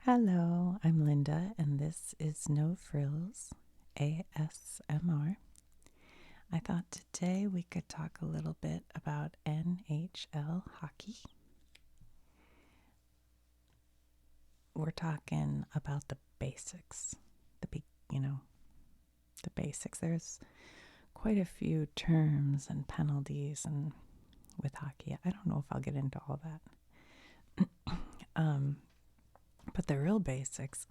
Hello, I'm Linda, and this is No Frills ASMR. I thought today we could talk a little bit about NHL hockey. We're talking about the basics, the basics. There's quite a few terms and penalties and with hockey. I don't know if I'll get into all that. But the real basics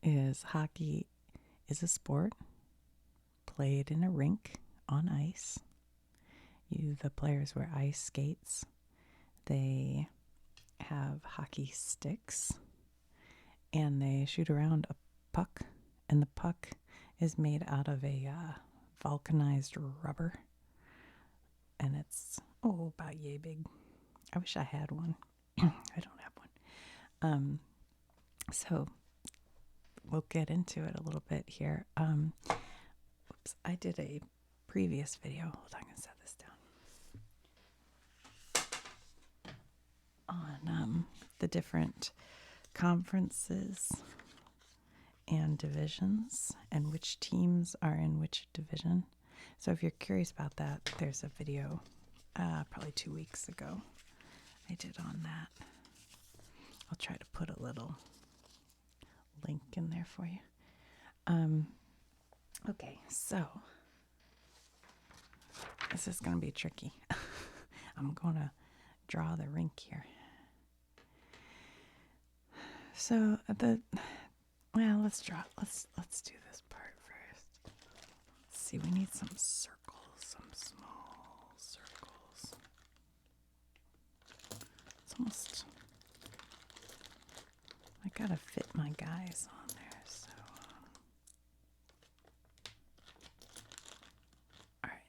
is hockey is a sport played in a rink on ice. The players wear ice skates. They have hockey sticks and they shoot around a puck, and the puck is made out of a vulcanized rubber, and it's about yay big. I wish I had one. I don't have one. So we'll get into it a little bit here. I did a previous video. Hold on, I'm gonna set this down. On the different conferences and divisions and which teams are in which division. So if you're curious about that, there's a video probably 2 weeks ago I did on that. I'll try to put a little link in there for you. Okay, so this is going to be tricky. I'm going to draw the rink here. So let's do this part first. Let's see, we need some circles, some small circles. It's almost, I gotta fit my guys on there, so. All right,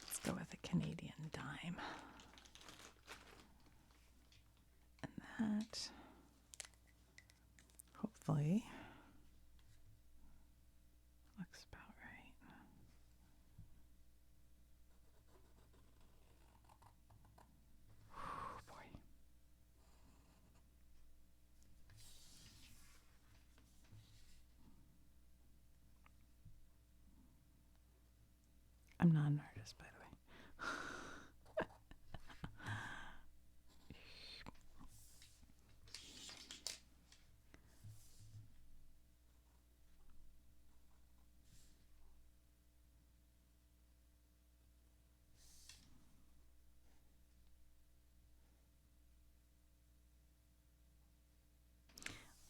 let's go with a Canadian dime. And that, hopefully, looks about right. Oh boy. I'm not an artist, by the way.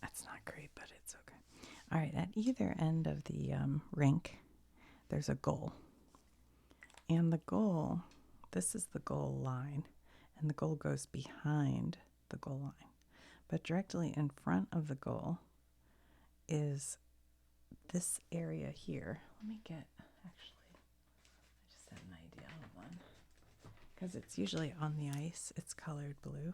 That's not great, but it's okay. All right, at either end of the rink, there's a goal. And the goal, this is the goal line, and the goal goes behind the goal line. But directly in front of the goal is this area here. Let me get, actually, I just had an idea. Hold on. Because it's usually on the ice, it's colored blue.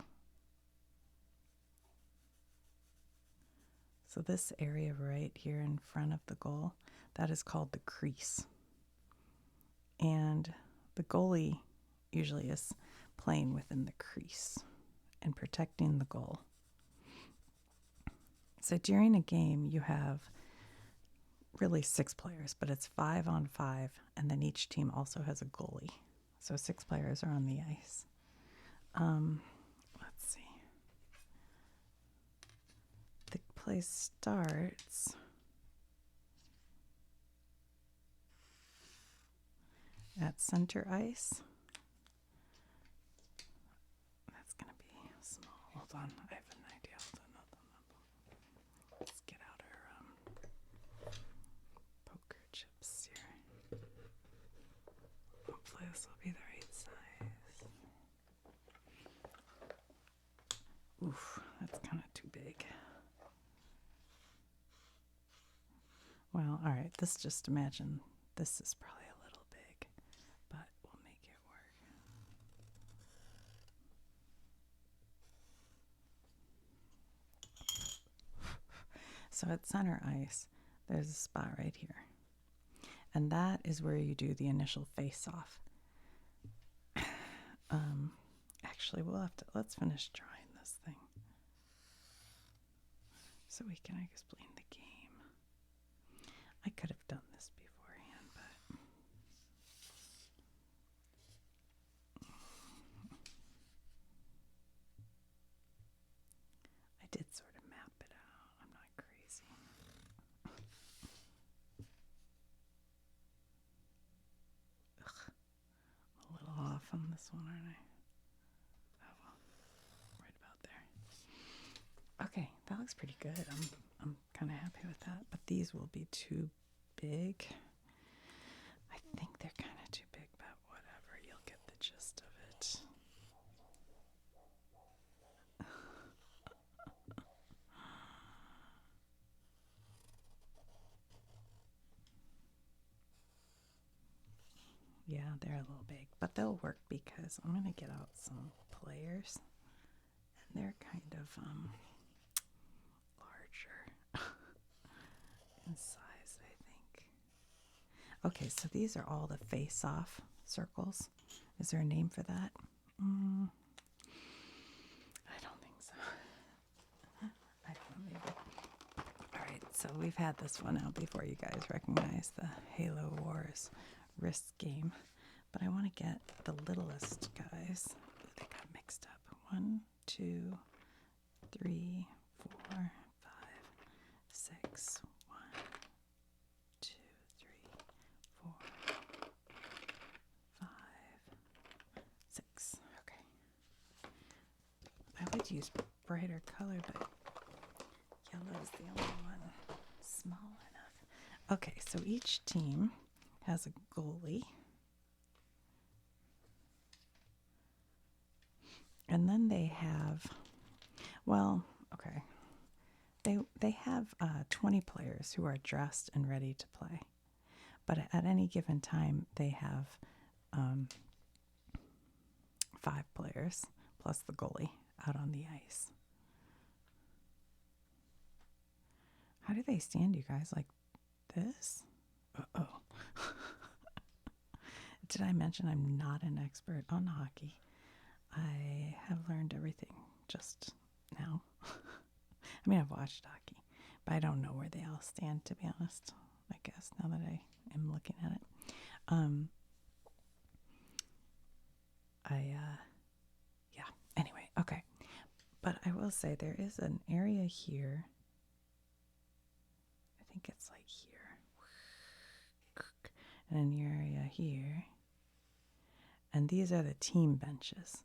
So this area right here in front of the goal, that is called the crease. And the goalie usually is playing within the crease and protecting the goal. So during a game, you have really 6 players, but it's 5 on 5, and then each team also has a goalie. So 6 players are on the ice. Let's see. The play starts at center ice. That's going to be small. Hold on. I have an idea. Hold on. Let's get out our poker chips here. Hopefully this will be the right size. Oof, that's kind of too big. Well, all right. Let's just imagine this is probably a little big, but we'll make it work. So at center ice, there's a spot right here. And that is where you do the initial face-off. Actually, let's finish drawing this thing. so we can explain the game. I could have done this beforehand, but I did sort of map it out. I'm not crazy. Ugh, I'm a little off on this one, aren't I? Oh well, right about there. Okay, that looks pretty good. I'm kind of happy with that, but these will be too big. I think they're kind of too big, but whatever. You'll get the gist of it. Yeah, they're a little big, but they'll work because I'm going to get out some players, and they're kind of larger in size, I think. Okay, so these are all the face-off circles. Is there a name for that? I don't think so. I don't know, maybe. All right, so we've had this one out before. You guys recognize the Halo Wars wrist game, but I want to get the littlest guys. They got mixed up. 1, 2, 3, 4, 5, 6. 1, 2, 3, 4, 5, 6. Okay. I would use brighter color, but yellow is the only one small enough. Okay, so each team has a goalie. And then they have, well, okay. They have 20 players who are dressed and ready to play. But at any given time, they have 5 players plus the goalie out on the ice. How do they stand, you guys? Like this? Uh-oh. Did I mention I'm not an expert on hockey? I have learned everything just now. I mean, I've watched hockey, but I don't know where they all stand, to be honest, I guess, now that I am looking at it. Yeah, anyway, okay. But I will say there is an area here. I think it's like here. And an area here. And these are the team benches.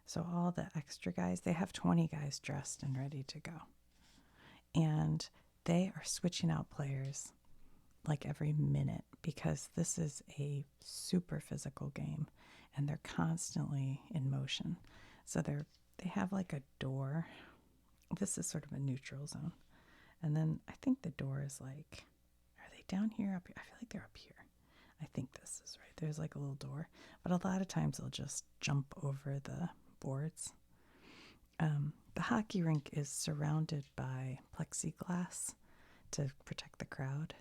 So all the extra guys, they have 20 guys dressed and ready to go. And they are switching out players like every minute because this is a super physical game and they're constantly in motion. So they have like a door. This is sort of a neutral zone. And then I think the door is like, are they down here? Up here? I feel like they're up here. I think this is right. There's like a little door. But a lot of times they'll just jump over the boards. The hockey rink is surrounded by plexiglass to protect the crowd.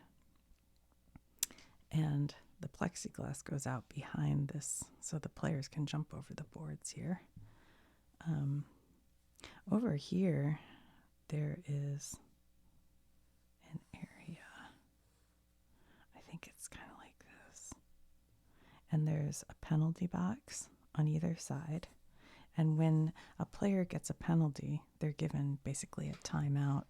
And the plexiglass goes out behind this so the players can jump over the boards here. Over here, there is an area. I think it's kind of like this. And there's a penalty box on either side. And when a player gets a penalty, they're given basically a timeout.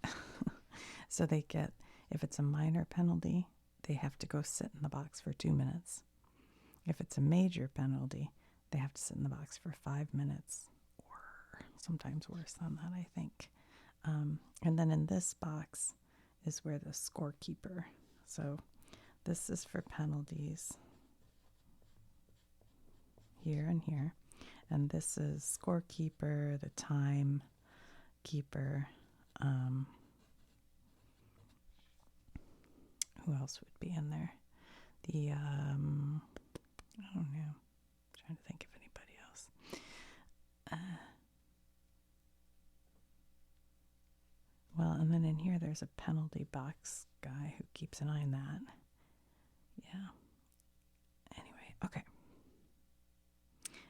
So they get, if it's a minor penalty, they have to go sit in the box for 2 minutes. If it's a major penalty, they have to sit in the box for 5 minutes, or sometimes worse than that, I think. And then in this box is where the scorekeeper. So this is for penalties here and here. And this is scorekeeper, the time keeper. Who else would be in there? The, I don't know. I'm trying to think of anybody else. Well, and then in here there's a penalty box guy who keeps an eye on that. Yeah. Anyway, okay.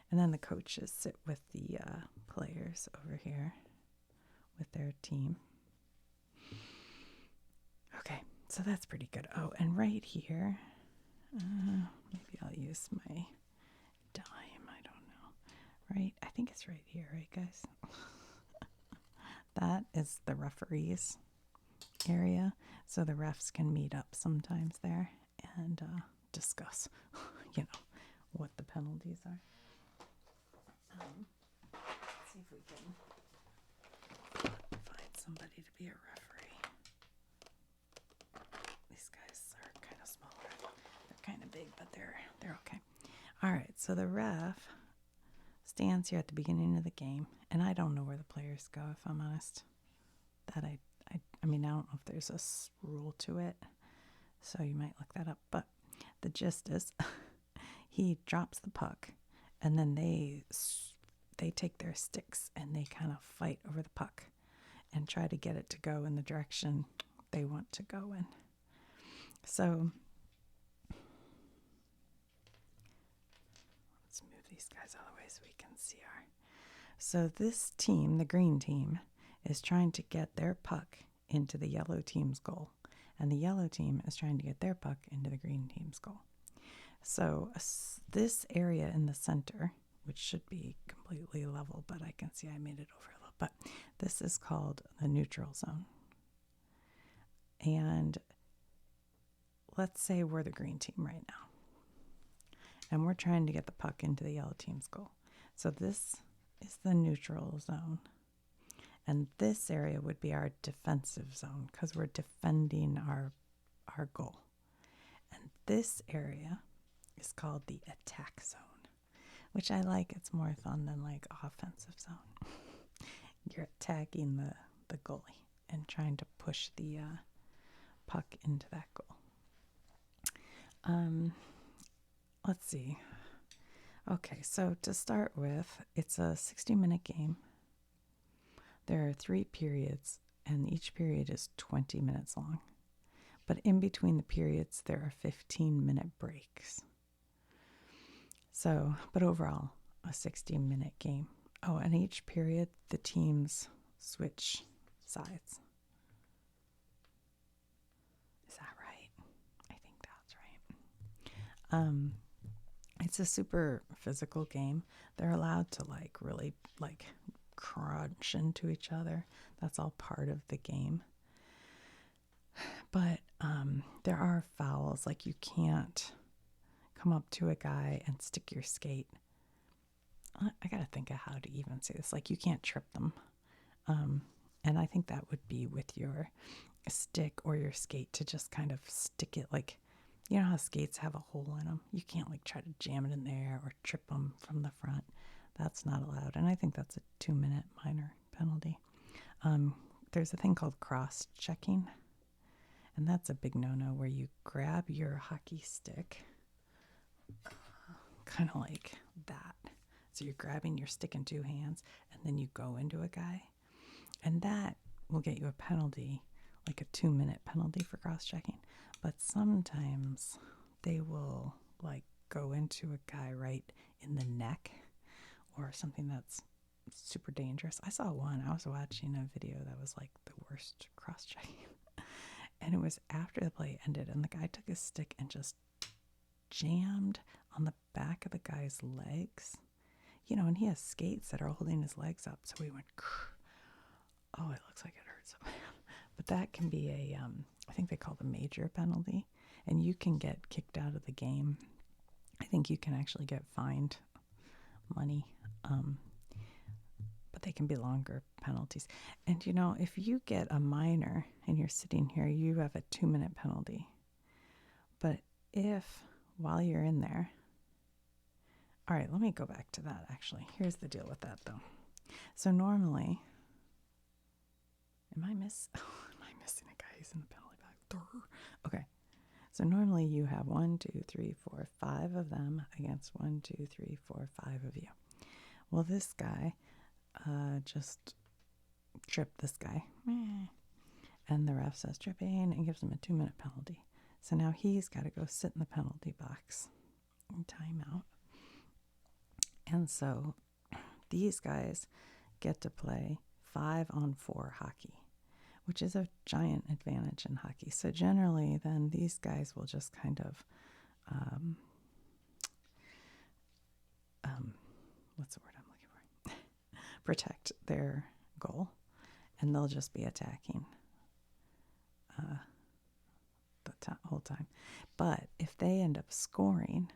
And then the coaches sit with the players over here with their team. So that's pretty good. Oh, and right here, maybe I'll use my dime. I don't know. Right? I think it's right here, right, guys? That is the referees area. So the refs can meet up sometimes there and discuss, what the penalties are. Let's see if we can find somebody to be a referee. These guys are kind of smaller. They're kind of big, but they're okay. All right, so the ref stands here at the beginning of the game, and I don't know where the players go, if I'm honest. That I mean, I don't know if there's a rule to it, so you might look that up. But the gist is, he drops the puck, and then they take their sticks and they kind of fight over the puck and try to get it to go in the direction they want to go in. So let's move these guys out of the way so we can see our. So this team, the green team, is trying to get their puck into the yellow team's goal, and the yellow team is trying to get their puck into the green team's goal. So this area in the center, which should be completely level, but I can see I made it over a little, but this is called the neutral zone. And let's say we're the green team right now, and we're trying to get the puck into the yellow team's goal. So this is the neutral zone. And this area would be our defensive zone because we're defending our goal. And this area is called the attack zone, which I like. It's more fun than like offensive zone. You're attacking the goalie and trying to push the puck into that goal. Let's see. Okay, so to start with, it's a 60-minute game. There are 3 periods, and each period is 20 minutes long. But in between the periods, there are 15-minute breaks. So, but overall, a 60-minute game. Oh, and each period, the teams switch sides. Is that right? I think that's right. It's a super physical game. They're allowed to really crunch into each other. That's all part of the game. But there are fouls. Like, you can't come up to a guy and stick your skate. I gotta think of how to even say this. Like, you can't trip them. And I think that would be with your stick or your skate to just kind of stick it. Like, you know how skates have a hole in them? You can't try to jam it in there or trip them from the front. That's not allowed. And I think that's a 2-minute minor penalty. There's a thing called cross-checking. And that's a big no-no, where you grab your hockey stick, kind of like that. So you're grabbing your stick in 2 hands, and then you go into a guy. And that will get you a penalty, like a 2-minute penalty for cross-checking. But sometimes they will go into a guy right in the neck or something that's super dangerous. I saw one. I was watching a video that was like the worst cross-checking. And it was after the play ended, and the guy took his stick and just jammed on the back of the guy's legs. And he has skates that are holding his legs up. So we went, oh, it looks like it hurts so bad. But that can be I think they call it a major penalty. And you can get kicked out of the game. I think you can actually get fined money. But they can be longer penalties. And if you get a minor and you're sitting here, you have a 2-minute penalty. But if while you're in there, all right, let me go back to that actually. Here's the deal with that though. So normally, am I missing a guy who's in the penalty box? Okay. So normally you have 1, 2, 3, 4, 5 of them against 1, 2, 3, 4, 5 of you. Well, this guy just tripped this guy. And the ref says tripping and gives him a 2-minute penalty. So now he's got to go sit in the penalty box in timeout. And so these guys get to play 5-on-4 hockey, which is a giant advantage in hockey. So generally, then these guys will just kind of, what's the word I'm looking for? Protect their goal, and they'll just be attacking the whole time. But if they end up scoring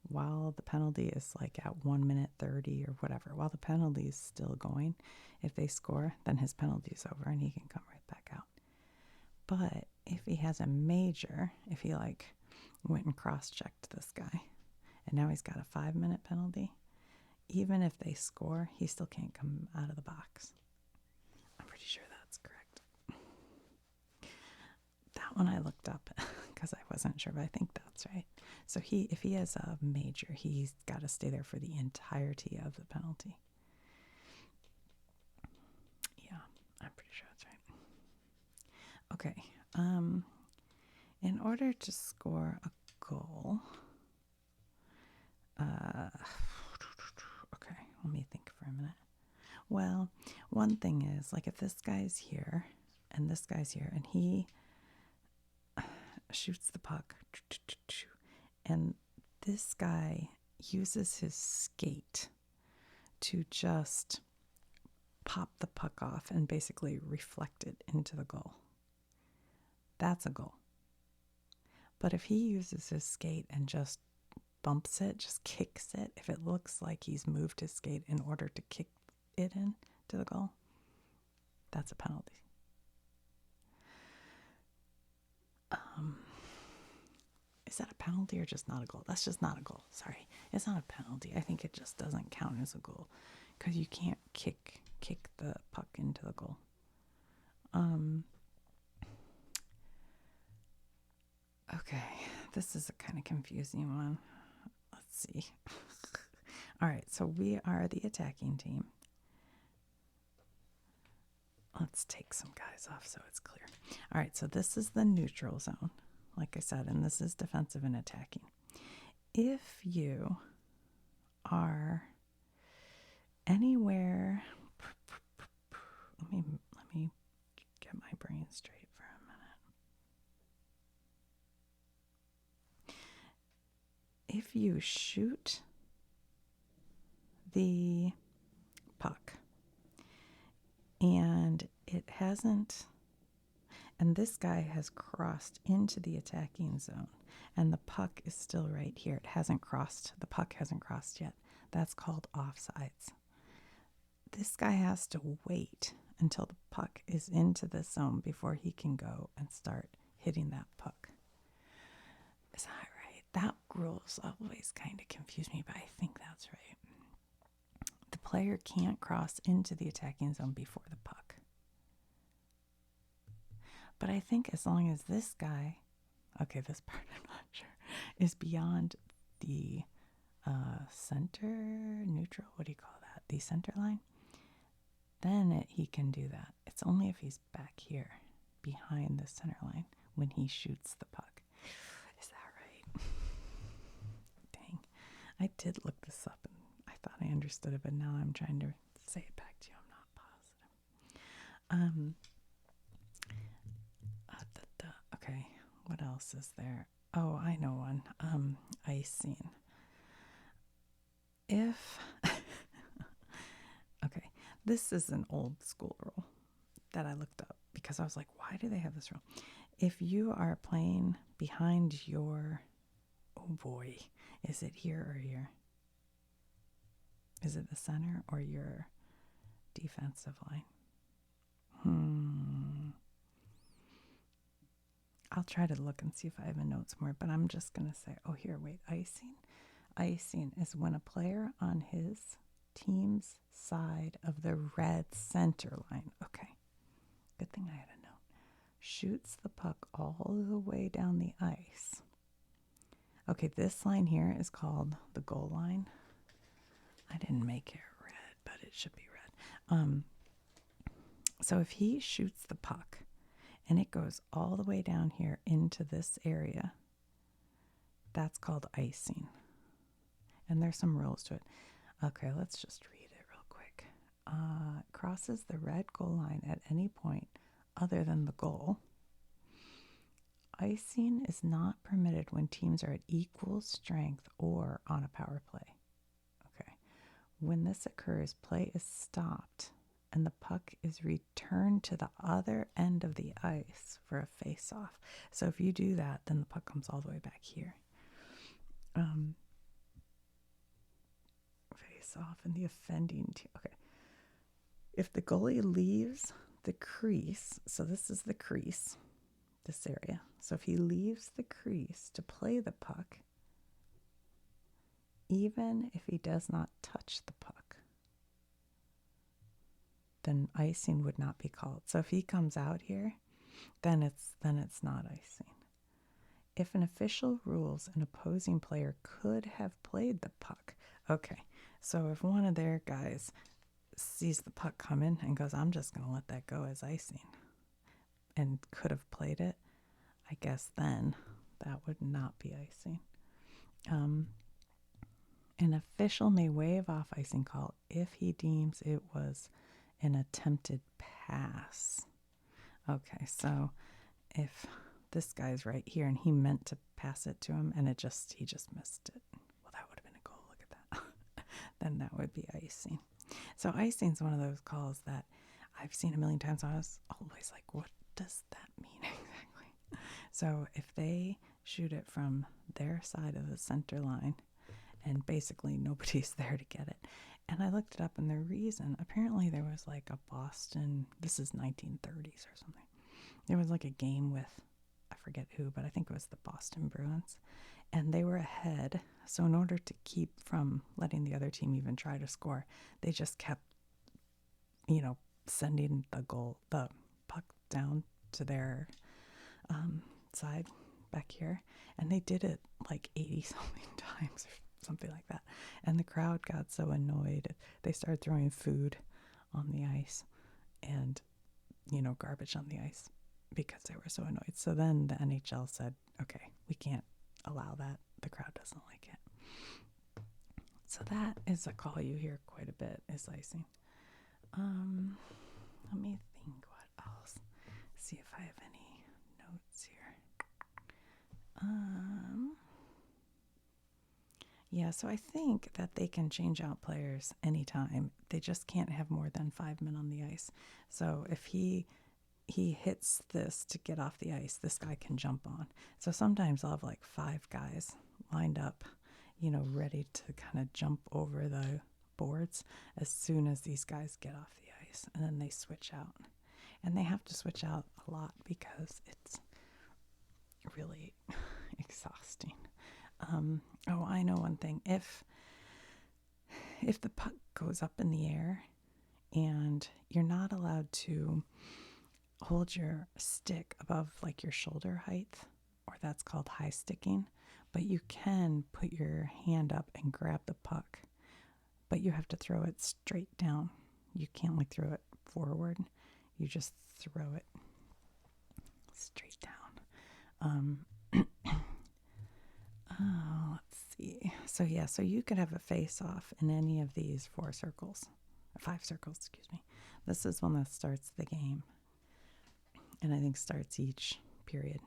while the penalty is like at 1 minute 30 or whatever, while the penalty is still going, if they score, then his penalty is over and he can come right back out. But if he has a major, if he like went and cross-checked this guy and now he's got a 5-minute penalty, even if they score, he still can't come out of the box. I'm pretty sure that's correct. That one I looked up because I wasn't sure, but I think that's right. So if he has a major, he's got to stay there for the entirety of the penalty. Yeah, I'm pretty sure that's right. Okay. In order to score a goal, okay, let me think for a minute. Well, one thing is, like if this guy's here and this guy's here and he shoots the puck and this guy uses his skate to just pop the puck off and basically reflect it into the goal. That's a goal. But if he uses his skate and just bumps it, just kicks it, if it looks like he's moved his skate in order to kick it in to the goal, that's a penalty. Is that a penalty or just not a goal? That's just not a goal. Sorry. It's not a penalty. I think it just doesn't count as a goal because you can't kick the puck into the goal. Okay. This is a kind of confusing one. Let's see. All right. So we are the attacking team. Let's take some guys off so it's clear. All right. So this is the neutral zone, like I said, and this is defensive and attacking. If you are anywhere, let me get my brain straight for a minute. If you shoot the puck and it hasn't, and this guy has crossed into the attacking zone and the puck is still right here. It hasn't crossed. The puck hasn't crossed yet. That's called offsides. This guy has to wait until the puck is into the zone before he can go and start hitting that puck. Is that right? That rule's always kind of confused me, but I think that's right. The player can't cross into the attacking zone before the puck. But I think as long as this guy, okay, this part I'm not sure, is beyond the center, neutral, what do you call that? The center line, then he can do that. It's only if he's back here behind the center line when he shoots the puck. Is that right? Dang. I did look this up and I thought I understood it, but now I'm trying to say it back to you. I'm not positive. Okay, what else is there? Oh, I know one. Icing. If okay, this is an old school rule that I looked up because I was like, why do they have this rule? If you are playing behind your, oh boy, is it here or here? Is it the center or your defensive line? I'll try to look and see if I have a note somewhere, but I'm just going to say, oh, here, wait, icing. Icing is when a player on his team's side of the red center line, okay, good thing I had a note, shoots the puck all the way down the ice. Okay, this line here is called the goal line. I didn't make it red, but it should be red. So if he shoots the puck and it goes all the way down here into this area, that's called icing. And there's some rules to it. Okay, let's just read it real quick. Crosses the red goal line at any point other than the goal. Icing is not permitted when teams are at equal strength or on a power play. Okay. When this occurs, play is stopped and the puck is returned to the other end of the ice for a face-off. So if you do that, then the puck comes all the way back here. Face-off and the offending team. Okay. If the goalie leaves the crease, so this is the crease, this area. So if he leaves the crease to play the puck, even if he does not touch the puck, then icing would not be called. So if he comes out here, then it's not icing. If an official rules an opposing player could have played the puck, okay. So if one of their guys sees the puck coming and goes, I'm just going to let that go as icing, and could have played it, I guess then that would not be icing. An official may waive off icing call if he deems it was an attempted pass. Okay, so if this guy's right here and he meant to pass it to him and he just missed it, well, that would have been a goal. Look at that. Then that would be icing. So icing is one of those calls that I've seen a million times. I was always like, what does that mean exactly? So if they shoot it from their side of the center line and basically nobody's there to get it. And I looked it up, and the reason, apparently there was like a Boston, this is 1930s or something. There was like a game with, I forget who, but I think it was the Boston Bruins. And they were ahead. So in order to keep from letting the other team even try to score, they just kept, sending the puck down to their side back here. And they did it like 80 something times or something like that. And the crowd got so annoyed. They started throwing food on the ice and, garbage on the ice because they were so annoyed. So then the NHL said, okay, we can't allow that. The crowd doesn't like it. So that is a call you hear quite a bit, is icing. Let me think what else. See if I have any notes here. Yeah, so I think that they can change out players anytime. They just can't have more than 5 men on the ice. So if he hits this to get off the ice, this guy can jump on. So sometimes I'll have like 5 guys lined up, ready to kind of jump over the boards as soon as these guys get off the ice. And then they switch out. And they have to switch out a lot because it's really exhausting. I know one thing. If the puck goes up in the air and you're not allowed to hold your stick above like your shoulder height, or that's called high sticking, but you can put your hand up and grab the puck, but you have to throw it straight down. You can't like throw it forward. You just throw it straight down. Let's see. So you could have a face-off in any of these 5 circles, excuse me. This is one that starts the game, and I think starts each period.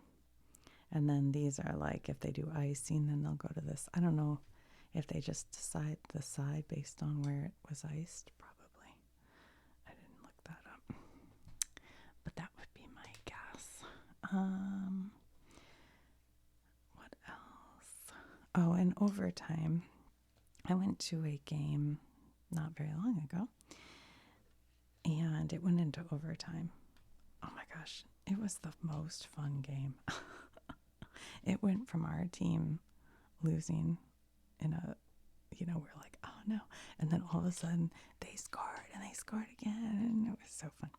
And then these are like, if they do icing, then they'll go to this. I don't know if they just decide the side based on where it was iced, probably. I didn't look that up, but that would be my guess. What else? Oh, in overtime, I went to a game not very long ago, and it went into overtime. Oh my gosh, it was the most fun game. It went from our team losing we're like, oh no. And then all of a sudden they scored and they scored again. And it was so fun.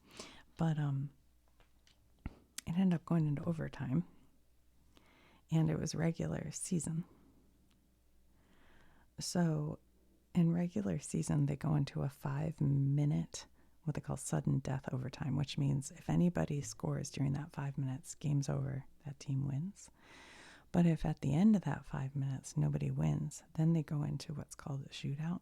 But it ended up going into overtime. And it was regular season. So in regular season, they go into a 5-minute, what they call sudden death overtime, which means if anybody scores during that 5 minutes, game's over, that team wins. But if at the end of that 5 minutes nobody wins, then they go into what's called a shootout.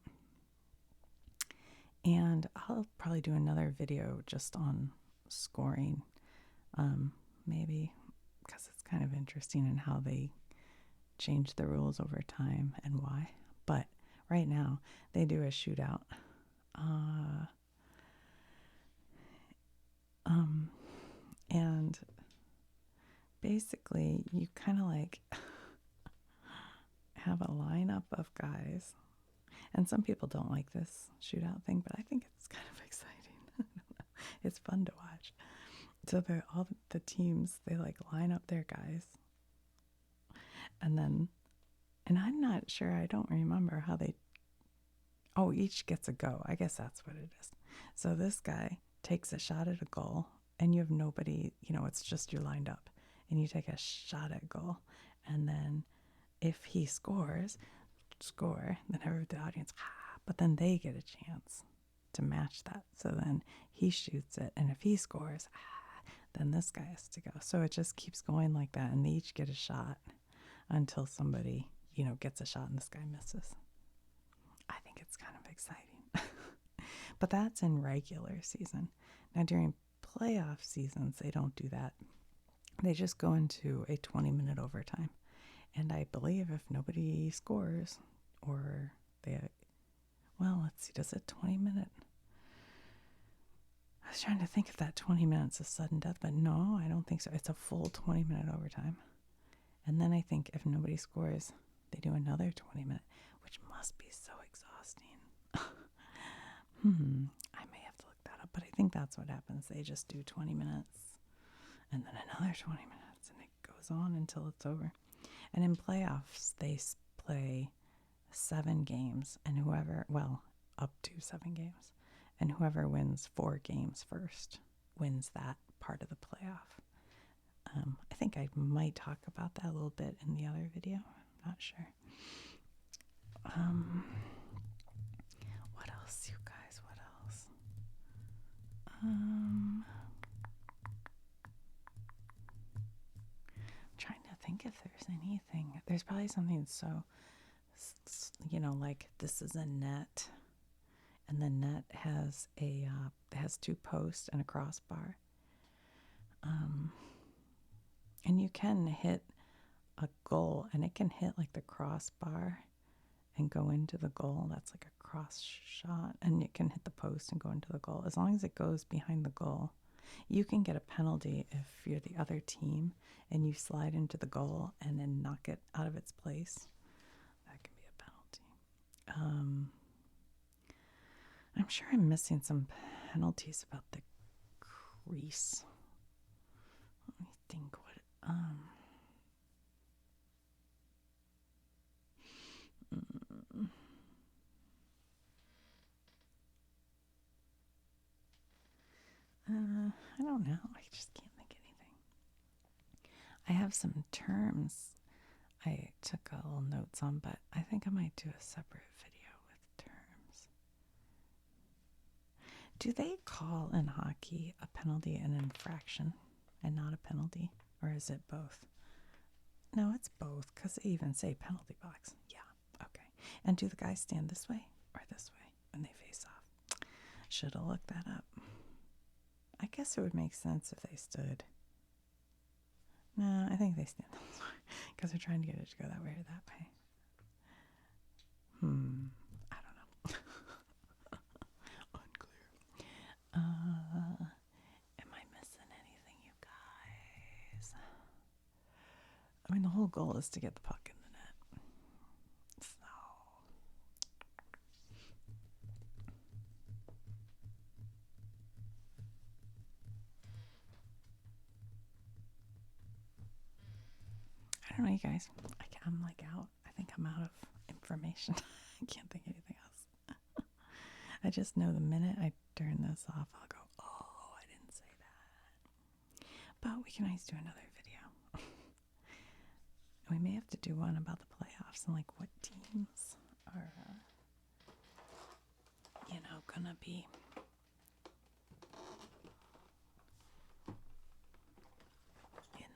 And I'll probably do another video just on scoring Maybe because it's kind of interesting in how they change the rules over time and why. But right now, they do a shootout. And basically, you kind of like have a lineup of guys. And some people don't like this shootout thing, but I think it's kind of exciting. It's fun to watch. So all the teams, they like line up their guys. And I'm not sure, I don't remember how each gets a go. I guess that's what it is. So this guy takes a shot at a goal, and you have nobody, it's just you're lined up. And you take a shot at goal. And then if he scores, then the audience, but then they get a chance to match that. So then he shoots it, and if he scores, then this guy has to go. So it just keeps going like that, and they each get a shot until somebody, gets a shot and this guy misses. I think it's kind of exciting. But that's in regular season. Now during playoff seasons, they don't do that. They just go into a 20-minute overtime. And I believe if nobody scores, or let's see, does it 20-minute? I was trying to think if that 20 minutes is sudden death, but no, I don't think so. It's a full 20-minute overtime. And then I think if nobody scores, they do another 20-minute, which must be so exhausting. I may have to look that up, but I think that's what happens. They just do 20 minutes and then another 20 minutes, and it goes on until it's over. And in playoffs, they play 7 games, and up to 7 games. And whoever wins 4 games first wins that part of the playoff. I think I might talk about that a little bit in the other video. I'm not sure. What else, you guys? What else? I'm trying to think if there's anything. There's probably something so, like this is a net, and the net has has 2 posts and a crossbar. And you can hit a goal, and it can hit like the crossbar and go into the goal. That's like a cross shot, and it can hit the post and go into the goal. As long as it goes behind the goal, you can get a penalty if you're the other team and you slide into the goal and then knock it out of its place. That can be a penalty. I'm sure I'm missing some penalties about the crease. Let me think what I don't know. I just can't think of anything. I have some terms I took a little notes on, but I think I might do a separate video with terms. Do they call in hockey a penalty an infraction and not a penalty? Or is it both? No, it's both, because they even say penalty box. Yeah, okay. And do the guys stand this way or this way when they face off? Should have looked that up. I guess it would make sense if they stood. No, I think they stand this way because they're trying to get it to go that way or that way. I don't know. Unclear. Am I missing anything, you guys? I mean, the whole goal is to get the puck in the net. So, I don't know, you guys. I'm like out. I think I'm out of information. I can't think of anything else. I just know the minute I turn this off, I'll go, oh, I didn't say that. But we can always do another video. We may have to do one about the playoffs and like what teams are, gonna be. In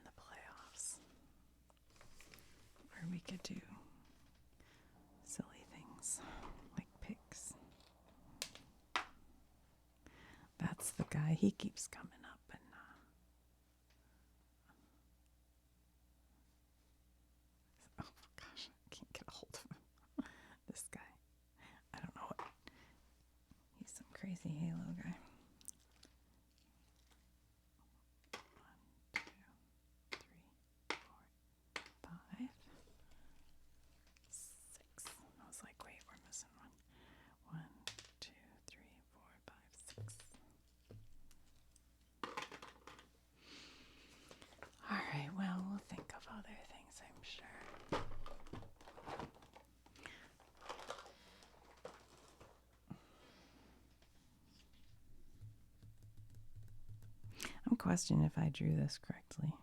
the playoffs. Or we could do silly things like picks. That's the guy, he keeps coming up, and question if I drew this correctly.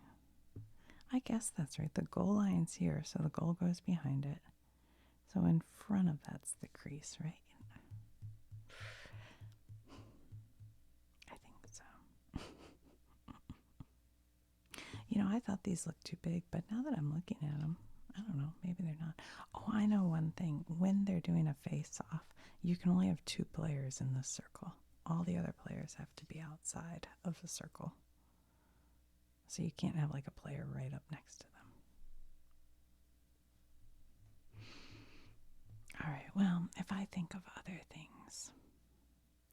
I guess that's right. The goal line's here, so the goal goes behind it. So in front of that's the crease, right? I think so. You know, I thought these looked too big, but now that I'm looking at them, I don't know, maybe they're not. Oh, I know one thing. When they're doing a face-off, you can only have 2 players in this circle. All the other players have to be outside of the circle. So you can't have like a player right up next to them. All right, well, if I think of other things,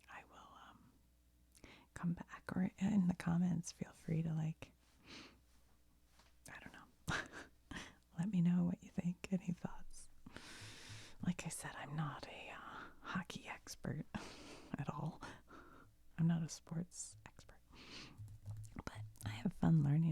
I will come back, or in the comments, feel free to I don't know, let me know what you think, any thoughts. Like I said, I'm not a hockey expert at all. I'm not a sports expert, but I have fun learning.